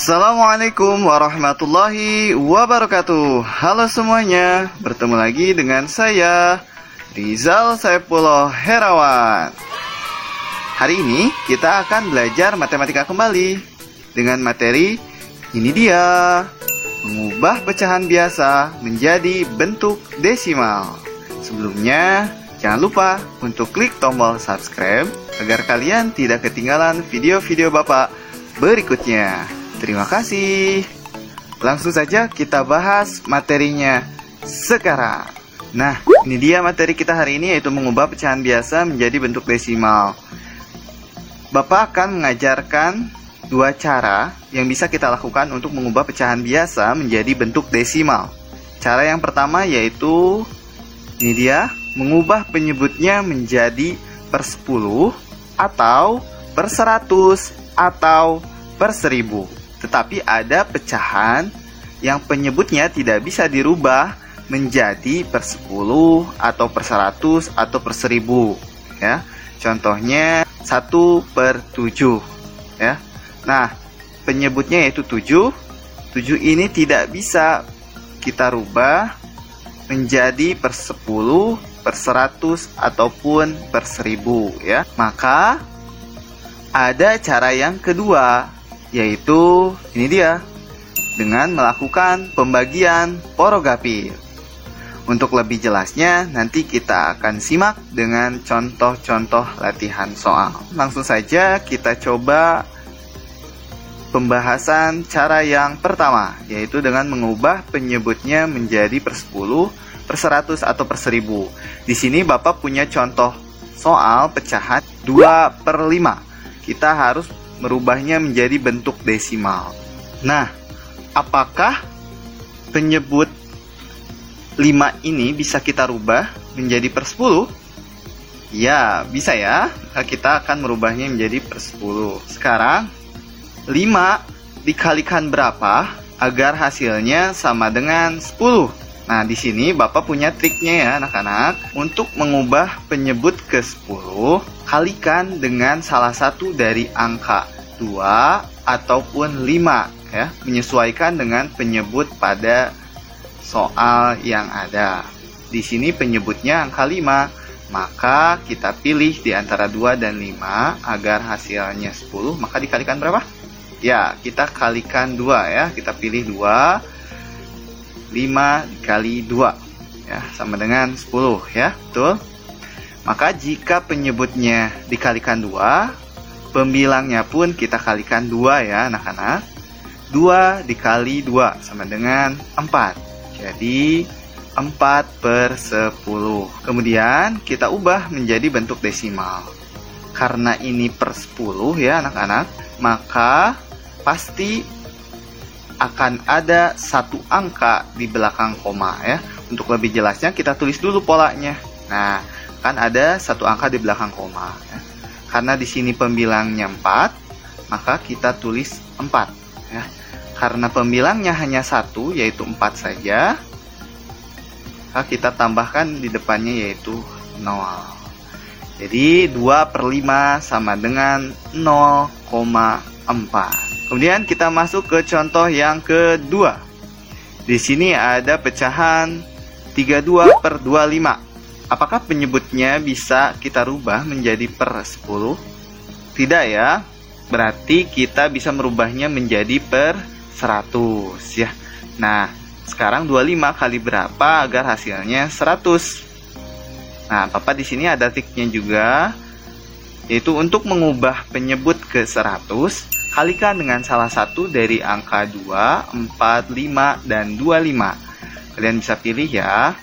Assalamualaikum warahmatullahi wabarakatuh. Halo semuanya, bertemu lagi dengan saya Rizal Saifullah Herawan. Hari ini kita akan belajar matematika kembali dengan materi ini dia, mengubah pecahan biasa menjadi bentuk desimal. Sebelumnya, jangan lupa untuk klik tombol subscribe agar kalian tidak ketinggalan video-video Bapak berikutnya. Terima kasih. Langsung saja kita bahas materinya sekarang. Nah, ini dia materi kita hari ini, yaitu mengubah pecahan biasa menjadi bentuk desimal. Bapak akan mengajarkan dua cara yang bisa kita lakukan untuk mengubah pecahan biasa menjadi bentuk desimal. Cara yang pertama yaitu ini dia, mengubah penyebutnya menjadi per 10 atau per 100 atau per 1000. Tetapi ada pecahan yang penyebutnya tidak bisa dirubah menjadi per 10 atau per 100 atau per 1000 ya. Contohnya 1 per 7 ya. Nah, penyebutnya yaitu 7. 7 ini tidak bisa kita rubah menjadi per 10, per 100 ataupun per 1000 ya. Maka ada cara yang kedua, yaitu ini dia, dengan melakukan pembagian porogapir. Untuk lebih jelasnya nanti kita akan simak dengan contoh-contoh latihan soal. Langsung saja kita coba pembahasan cara yang pertama, yaitu dengan mengubah penyebutnya menjadi per 10, per 100 atau per 1000. Di sini Bapak punya contoh soal pecahan 2 per 5. Kita harus merubahnya menjadi bentuk desimal. Nah, apakah penyebut 5 ini bisa kita rubah menjadi per 10? Ya, bisa ya. Kita akan merubahnya menjadi per 10. Sekarang, 5 dikalikan berapa agar hasilnya sama dengan 10? Nah, di sini Bapak punya triknya ya anak-anak. Untuk mengubah penyebut ke 10, kalikan dengan salah satu dari angka 2 ataupun 5 ya, menyesuaikan dengan penyebut pada soal yang ada. Di sini penyebutnya angka 5, maka kita pilih di antara 2 dan 5 agar hasilnya 10, maka dikalikan berapa? Ya, kita kalikan 2 ya. Kita pilih 2. 5 dikali 2 ya, sama dengan 10 ya, betul. Maka jika penyebutnya dikalikan 2, pembilangnya pun kita kalikan 2 ya anak-anak. 2 dikali 2 sama dengan 4. Jadi 4 per 10. Kemudian kita ubah menjadi bentuk desimal. Karena ini per 10 ya anak-anak, maka pasti akan ada satu angka di belakang koma ya. Untuk lebih jelasnya kita tulis dulu polanya. Nah, kan ada satu angka di belakang koma ya. Karena di sini pembilangnya 4, maka kita tulis 4 ya. Karena pembilangnya hanya 1, yaitu 4 saja, maka kita tambahkan di depannya yaitu 0. Jadi 2 per 5 sama dengan 0,4. Kemudian kita masuk ke contoh yang kedua. Di sini ada pecahan 32 per 25. Apakah penyebutnya bisa kita rubah menjadi per 10? Tidak ya. Berarti kita bisa merubahnya menjadi per 100 ya. Nah, sekarang 25 kali berapa agar hasilnya 100? Nah, Bapak di sini ada triknya juga, yaitu untuk mengubah penyebut ke 100, kalikan dengan salah satu dari angka 2, 4, 5, dan 25. Kalian bisa pilih ya,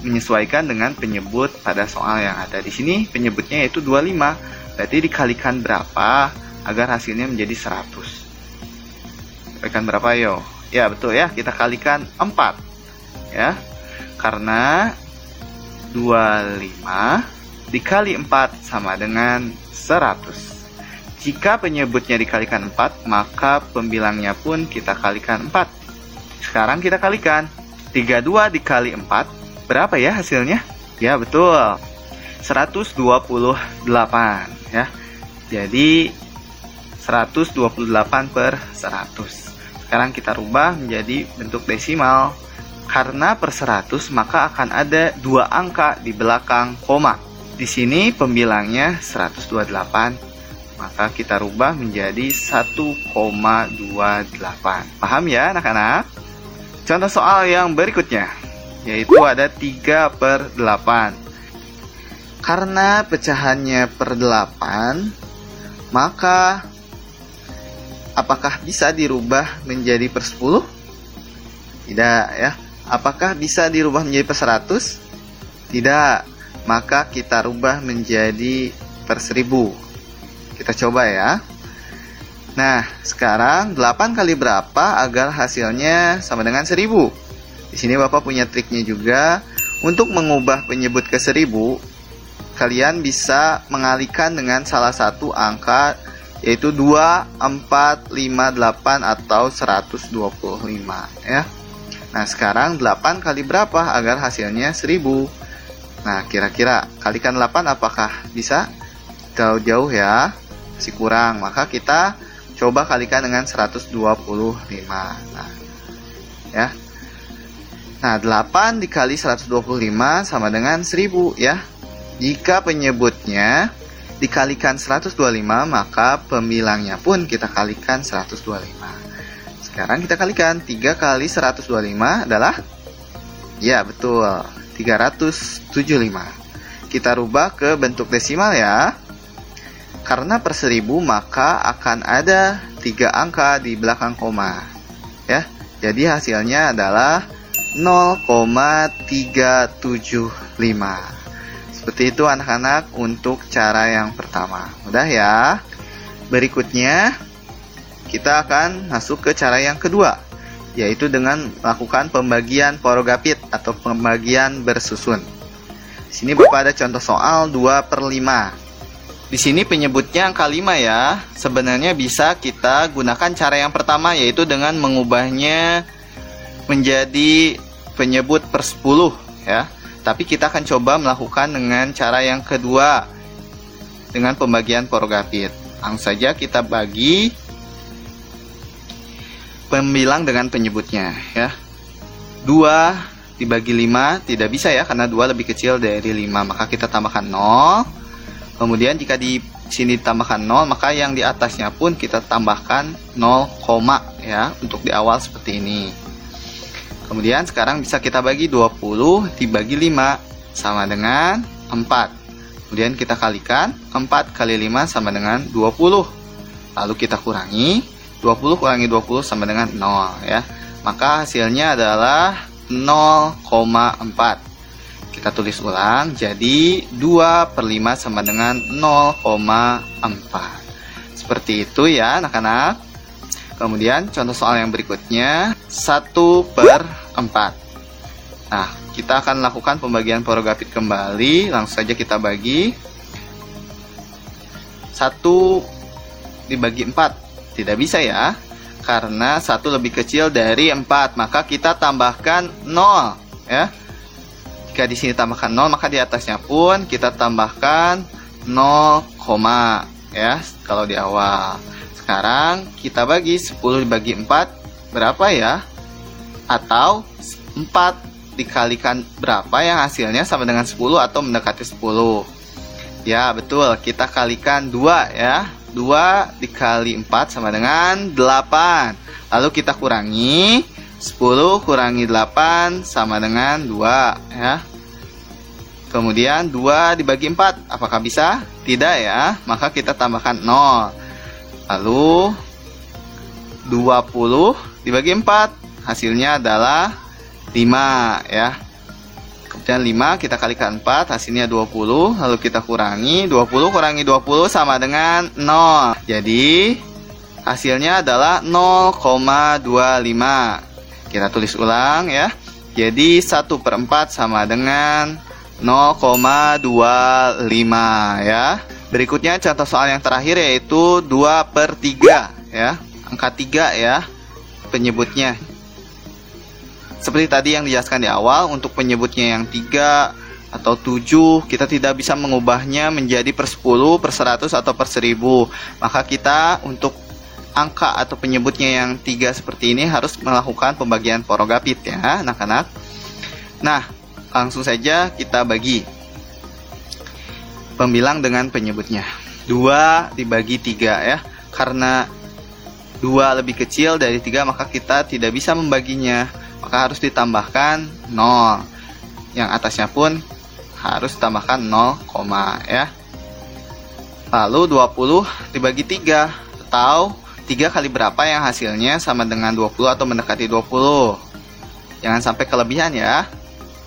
menyesuaikan dengan penyebut pada soal yang ada. Di sini penyebutnya yaitu 25. Berarti dikalikan berapa agar hasilnya menjadi 100? Kalikan berapa yo? Ya, betul ya, kita kalikan 4. Ya. Karena 25 dikali 4 sama dengan 100. Jika penyebutnya dikalikan 4, maka pembilangnya pun kita kalikan 4. Sekarang kita kalikan. 32 dikali 4, berapa ya hasilnya? Ya, betul. 128 ya. Jadi 128/100. Sekarang kita rubah menjadi bentuk desimal. Karena per 100 maka akan ada 2 angka di belakang koma. Di sini pembilangnya 128, maka kita rubah menjadi 1,28. Paham ya anak-anak? Contoh soal yang berikutnya, yaitu ada 3/8. Karena pecahannya per 8, maka apakah bisa dirubah menjadi per 10? Tidak ya. Apakah bisa dirubah menjadi per 100? Tidak. Maka kita rubah menjadi per 1000. Kita coba ya. Nah, sekarang 8 kali berapa agar hasilnya sama dengan 1000? Di sini Bapak punya triknya juga. Untuk mengubah penyebut ke 1000, kalian bisa mengalihkan dengan salah satu angka, yaitu 2, 4, 5, 8 atau 125 ya. Nah, sekarang 8 kali berapa agar hasilnya 1000? Nah, kira-kira kalikan 8 apakah bisa? Jauh-jauh ya, masih kurang. Maka kita coba kalikan dengan 125. Nah, ya. Nah, 8 dikali 125 sama dengan 1000 ya. Jika penyebutnya dikalikan 125, maka pembilangnya pun kita kalikan 125. Sekarang kita kalikan 3 kali 125 adalah, ya betul, 375. Kita rubah ke bentuk desimal ya. Karena per 1000 maka akan ada 3 angka di belakang koma ya. Jadi hasilnya adalah 0,375. Seperti itu anak-anak untuk cara yang pertama. Mudah ya. Berikutnya kita akan masuk ke cara yang kedua, yaitu dengan melakukan pembagian porogapit atau pembagian bersusun. Di sini Bapak ada contoh soal 2/5. Di sini penyebutnya angka 5 ya. Sebenarnya bisa kita gunakan cara yang pertama, yaitu dengan mengubahnya menjadi penyebut per 10 ya. Tapi kita akan coba melakukan dengan cara yang kedua, dengan pembagian porogapit. Langsung saja kita bagi pembilang dengan penyebutnya ya. 2 dibagi 5 tidak bisa ya, karena 2 lebih kecil dari 5, maka kita tambahkan 0. Kemudian jika di sini tambahkan 0, maka yang di atasnya pun kita tambahkan 0, ya, untuk di awal seperti ini. Kemudian sekarang bisa kita bagi 20 dibagi 5 sama dengan 4. Kemudian kita kalikan 4 kali 5 sama dengan 20. Lalu kita kurangi 20 kurangi 20 sama dengan 0 ya. Maka hasilnya adalah 0,4. Kita tulis ulang, jadi 2/5 sama dengan 0,4. Seperti itu ya anak-anak. Kemudian contoh soal yang berikutnya 1/4. Nah, kita akan lakukan pembagian porogapit kembali. Langsung saja kita bagi 1 dibagi 4. Tidak bisa ya, karena 1 lebih kecil dari 4, maka kita tambahkan 0 ya. Jika di sini tambahkan 0, maka di atasnya pun kita tambahkan 0, ya, kalau di awal. Sekarang kita bagi 10 dibagi 4 berapa ya? Atau 4 dikalikan berapa yang hasilnya sama dengan 10 atau mendekati 10? Ya, betul, kita kalikan 2 ya. 2 dikali 4 sama dengan 8. Lalu kita kurangi 10 kurangi 8 sama dengan 2 ya. Kemudian 2 dibagi 4, apakah bisa? Tidak ya, maka kita tambahkan 0. Lalu 20 dibagi 4, hasilnya adalah 5 ya. Kemudian 5 kita kalikan 4, hasilnya 20. Lalu kita kurangi 20 kurangi 20 sama dengan 0. Jadi hasilnya adalah 0,25. Kita tulis ulang ya. Jadi 1/4 sama dengan 0,25 ya. Berikutnya contoh soal yang terakhir, yaitu 2/3 ya. Angka 3 ya penyebutnya. Seperti tadi yang dijelaskan di awal, untuk penyebutnya yang 3 atau 7, kita tidak bisa mengubahnya menjadi per 10, per 100, atau per 1000. Maka kita untuk angka atau penyebutnya yang 3 seperti ini harus melakukan pembagian porogapit ya anak-anak. Nah, langsung saja kita bagi pembilang dengan penyebutnya. 2 dibagi 3 ya. Karena 2 lebih kecil dari 3 maka kita tidak bisa membaginya. Maka harus ditambahkan 0. Yang atasnya pun harus tambahkan 0, ya. Lalu 20 dibagi 3 atau 3 kali berapa yang hasilnya sama dengan 20 atau mendekati 20. Jangan sampai kelebihan ya.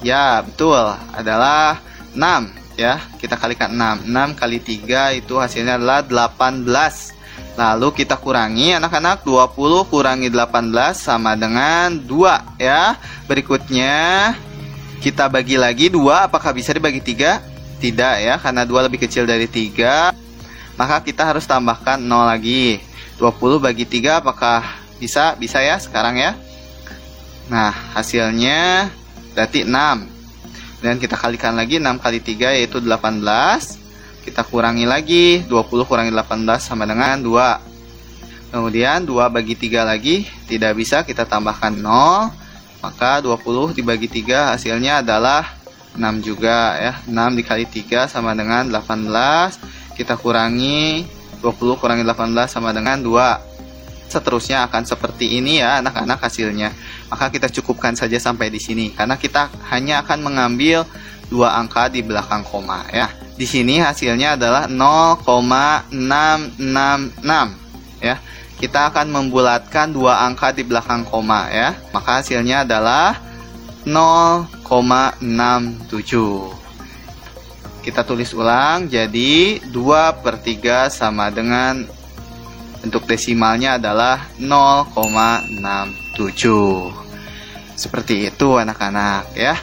Ya, betul. Adalah 6 ya. Kita kalikan 6. 6 kali 3 itu hasilnya adalah 18. Lalu kita kurangi anak-anak, 20 kurangi 18 sama dengan 2 ya. Berikutnya kita bagi lagi 2, apakah bisa dibagi 3? Tidak ya, karena 2 lebih kecil dari 3. Maka kita harus tambahkan 0 lagi. 20 bagi 3 apakah bisa? Bisa ya sekarang ya. Nah, hasilnya berarti 6. Dan kita kalikan lagi 6 kali 3 yaitu 18. Kita kurangi lagi, 20 kurangi 18 sama dengan 2. Kemudian 2 bagi 3 lagi, tidak bisa, kita tambahkan 0. Maka 20 dibagi 3 hasilnya adalah 6 juga ya. 6 dikali 3 sama dengan 18. Kita kurangi 20 kurangi 18 sama dengan 2. Seterusnya akan seperti ini ya anak-anak hasilnya. Maka kita cukupkan saja sampai di sini karena kita hanya akan mengambil 2 angka di belakang koma ya. Di sini hasilnya adalah 0,666 ya. Kita akan membulatkan 2 angka di belakang koma ya. Maka hasilnya adalah 0,67. Kita tulis ulang, jadi 2/3 sama dengan bentuk desimalnya adalah 0,67. Seperti itu anak-anak ya.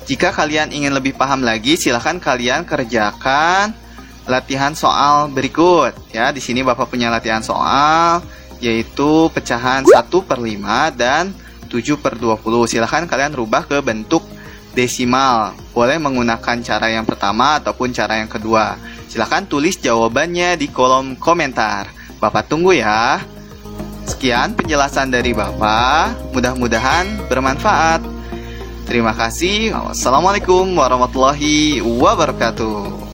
Jika kalian ingin lebih paham lagi, silahkan kalian kerjakan latihan soal berikut ya. Di sini Bapak punya latihan soal yaitu pecahan 1/5 dan 7/20. Silahkan kalian rubah ke bentuk desimal. Boleh menggunakan cara yang pertama ataupun cara yang kedua. Silahkan tulis jawabannya di kolom komentar. Bapak tunggu ya. Sekian penjelasan dari Bapak. Mudah-mudahan bermanfaat. Terima kasih. Wassalamualaikum warahmatullahi wabarakatuh.